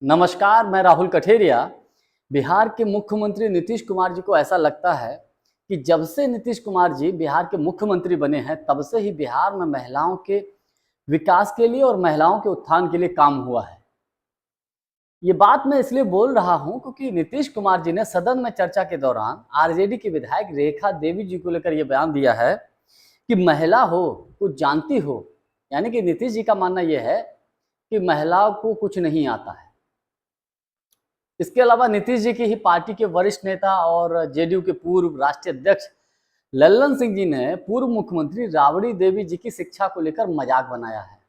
नमस्कार, मैं राहुल कठेरिया। बिहार के मुख्यमंत्री नीतीश कुमार जी को ऐसा लगता है कि जब से नीतीश कुमार जी बिहार के मुख्यमंत्री बने हैं, तब से ही बिहार में महिलाओं के विकास के लिए और महिलाओं के उत्थान के लिए काम हुआ है। ये बात मैं इसलिए बोल रहा हूं क्योंकि नीतीश कुमार जी ने सदन में चर्चा के दौरान आरजेडी की विधायक रेखा देवी जी को लेकर यह बयान दिया है कि महिला हो, कुछ जानती हो। यानी कि नीतीश जी का मानना यह है कि महिलाओं को कुछ नहीं आता है। इसके अलावा नीतीश जी की ही पार्टी के वरिष्ठ नेता और जेडीयू के पूर्व राष्ट्रीय अध्यक्ष लल्लन सिंह जी ने पूर्व मुख्यमंत्री राबड़ी देवी जी की शिक्षा को लेकर मजाक बनाया है।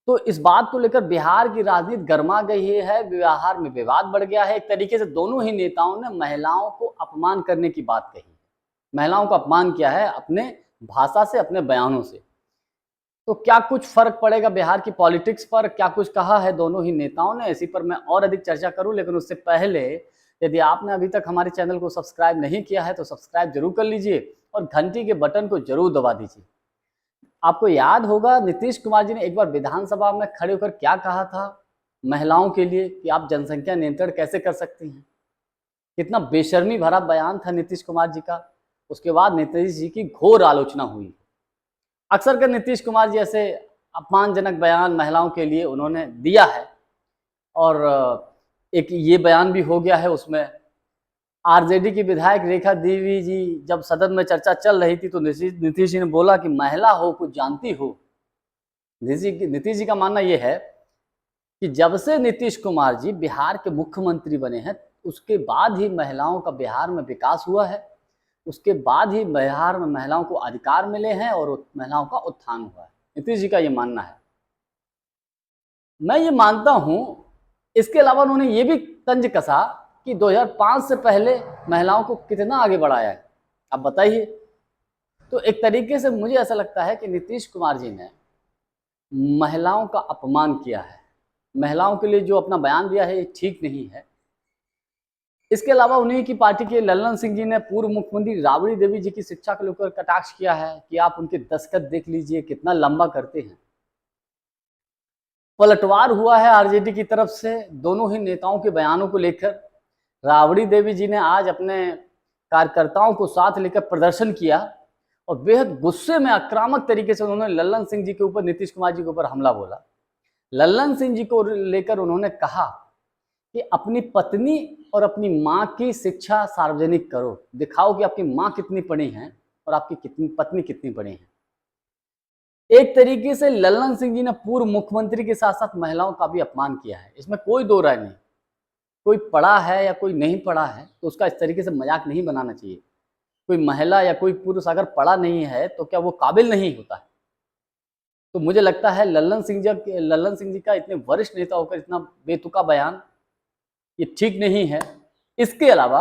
तो इस बात को लेकर बिहार की राजनीति गर्मा गई है, बिहार में विवाद बढ़ गया है। एक तरीके से दोनों ही नेताओं ने महिलाओं को अपमान करने की बात कही। महिलाओं का अपमान किया है अपने भाषा से, अपने बयानों से। तो क्या कुछ फर्क पड़ेगा बिहार की पॉलिटिक्स पर? क्या कुछ कहा है दोनों ही नेताओं ने? इसी पर मैं और अधिक चर्चा करूं, लेकिन उससे पहले यदि आपने अभी तक हमारे चैनल को सब्सक्राइब नहीं किया है तो सब्सक्राइब जरूर कर लीजिए और घंटी के बटन को जरूर दबा दीजिए। आपको याद होगा नीतीश कुमार जी ने एक बार विधानसभा में खड़े होकर क्या कहा था महिलाओं के लिए कि आप जनसंख्या नियंत्रण कैसे कर सकती हैं। कितना बेशर्मी भरा बयान था नीतीश कुमार जी का। उसके बाद नीतीश जी की घोर आलोचना हुई। अक्सर कर नीतीश कुमार जी ऐसे अपमानजनक बयान महिलाओं के लिए उन्होंने दिया है और एक ये बयान भी हो गया है उसमें। आरजेडी की विधायक रेखा देवी जी जब सदन में चर्चा चल रही थी तो नीतीश जी ने बोला कि महिला हो, कुछ जानती हो। नीतीश जी का मानना यह है कि जब से नीतीश कुमार जी बिहार के मुख्यमंत्री बने हैं, उसके बाद ही महिलाओं का बिहार में विकास हुआ है। उसके बाद ही बिहार में महिलाओं को अधिकार मिले हैं और महिलाओं का उत्थान हुआ है। नीतीश जी का ये मानना है। मैं ये मानता हूं। इसके अलावा उन्होंने ये भी तंज कसा कि 2005 से पहले महिलाओं को कितना आगे बढ़ाया है। अब बताइए। तो एक तरीके से मुझे ऐसा लगता है कि नीतीश कुमार जी ने महिलाओं का अपमान किया है। महिलाओं के लिए जो अपना बयान दिया है ये ठीक नहीं है। इसके अलावा उन्हीं की पार्टी के लल्लन सिंह जी ने पूर्व मुख्यमंत्री राबड़ी देवी जी की शिक्षा को लेकर कटाक्ष किया है कि आप उनके दस्तखत देख लीजिए कितना लंबा करते हैं। पलटवार हुआ है आरजेडी की तरफ से दोनों ही नेताओं के बयानों को लेकर। राबड़ी देवी जी ने आज अपने कार्यकर्ताओं को साथ लेकर प्रदर्शन किया और बेहद गुस्से में आक्रामक तरीके से उन्होंने लल्लन सिंह जी के ऊपर, नीतीश कुमार जी के ऊपर हमला बोला। लल्लन सिंह जी को लेकर उन्होंने कहा कि अपनी पत्नी और अपनी माँ की शिक्षा सार्वजनिक करो, दिखाओ कि आपकी माँ कितनी पढ़ी हैं और आपकी पत्नी कितनी पढ़ी हैं। एक तरीके से लल्लन सिंह जी ने पूर्व मुख्यमंत्री के साथ साथ महिलाओं का भी अपमान किया है। इसमें कोई दो राय नहीं। कोई पढ़ा है या कोई नहीं पढ़ा है तो उसका इस तरीके से मजाक नहीं बनाना चाहिए। कोई महिला या कोई पुरुष अगर पढ़ा नहीं है तो क्या वो काबिल नहीं होता है? तो मुझे लगता है लल्लन सिंह जी का इतने वरिष्ठ नेता होकर इतना बेतुका बयान ये ठीक नहीं है। इसके अलावा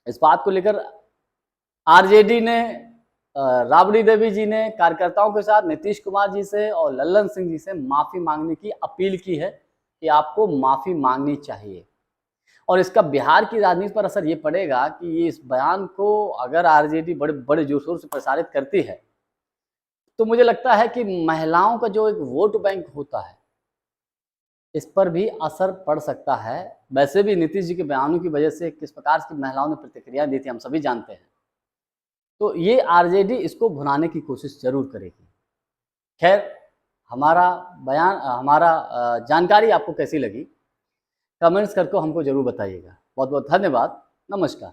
इस बात को लेकर आरजेडी ने, राबड़ी देवी जी ने कार्यकर्ताओं के साथ नीतीश कुमार जी से और लल्लन सिंह जी से माफी मांगने की अपील की है कि आपको माफी मांगनी चाहिए। और इसका बिहार की राजनीति पर असर ये पड़ेगा कि ये इस बयान को अगर आरजेडी बड़े बड़े जोर शोर से प्रसारित करती है तो मुझे लगता है कि महिलाओं का जो एक वोट बैंक होता है इस पर भी असर पड़ सकता है। वैसे भी नीतीश जी के बयानों की वजह से किस प्रकार की महिलाओं ने प्रतिक्रिया दी थी हम सभी जानते हैं। तो ये आरजेडी इसको भुनाने की कोशिश जरूर करेगी। खैर, हमारा जानकारी आपको कैसी लगी कमेंट्स करके हमको जरूर बताइएगा। बहुत बहुत धन्यवाद। नमस्कार।